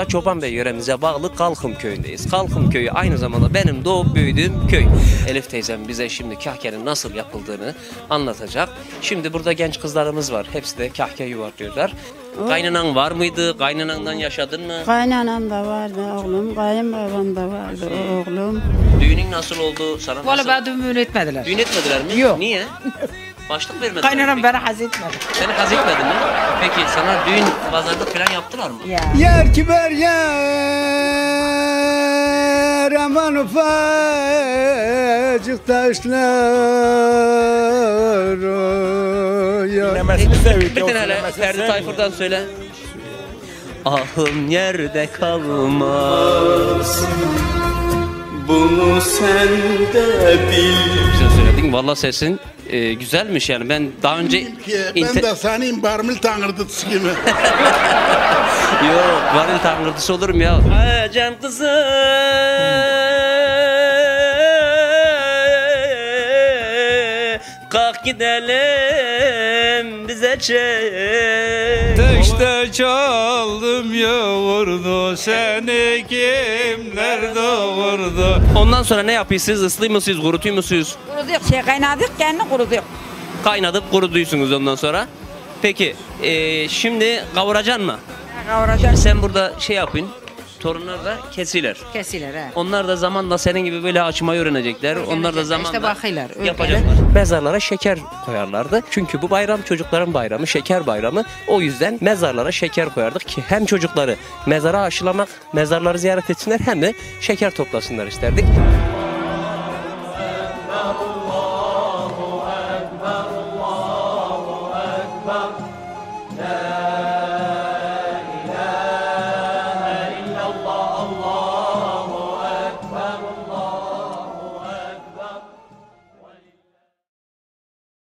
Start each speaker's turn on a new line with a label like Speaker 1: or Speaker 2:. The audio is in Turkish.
Speaker 1: anda Çoban Bey yöremize bağlı Kalkım köyündeyiz. Kalkım köyü aynı zamanda benim doğup büyüdüğüm köy. Elif teyzem bize şimdi kahkenin nasıl yapıldığını anlatacak. Şimdi burada genç kızlarımız var. Hepsi de kahke yuvarlıyorlar. Kaynanan var mıydı? Kaynanandan yaşadın mı?
Speaker 2: Kaynanam da vardı oğlum, kayınbabam da vardı oğlum.
Speaker 1: Düğünün nasıl oldu? Sana nasıl?
Speaker 3: Vallahi bana düğün etmediler.
Speaker 1: Düğün etmediler mi?
Speaker 3: Yok.
Speaker 1: Niye? Başlık vermediler.
Speaker 3: Kaynanam beni haz etmedi.
Speaker 1: Seni haz etmedi mi? Peki sana düğün pazarlık falan yaptılar mı?
Speaker 3: Ya.
Speaker 4: Yer kiber yer aman ufacık taşlar
Speaker 5: Dinlemesini seviyor.
Speaker 1: Bir tane hele Ferdi Tayfur'dan söyle. Ahım yerde kalmaz.
Speaker 6: Bunu sen de bil.
Speaker 1: Güzel söyledin. Vallahi sesin güzelmiş yani. Ben daha önce
Speaker 4: Ben de senin barmil tangırdıtısı gibi.
Speaker 1: Yok, varil tangırtısı olurum ya. Can kızım, kalk gidelim bize çek.
Speaker 5: Teşte çaldım yoğurdu, seni kimler doğurdu?
Speaker 1: Ondan sonra ne yapıyorsunuz? Islıyor musunuz, kurutuyor musunuz?
Speaker 3: Kuruduk, kaynadık, kendini kuruduk.
Speaker 1: Kaynadıp kuruduysunuz ondan sonra. Peki, şimdi kavuracaksın mı?
Speaker 3: Kavuracak.
Speaker 1: Sen burada şey yapın, torunlar da kesiler.
Speaker 3: Kesilir he.
Speaker 1: Onlar da zamanla senin gibi böyle açmayı öğrenecekler. Onlar da zamanla
Speaker 3: İşte bakıyorlar, öyle.
Speaker 1: yapacaklar. Mezarlara şeker koyarlardı. Çünkü bu bayram çocukların bayramı, şeker bayramı. O yüzden mezarlara şeker koyardık ki hem çocukları mezara aşılamak, mezarları ziyaret etsinler hem de şeker toplasınlar isterdik.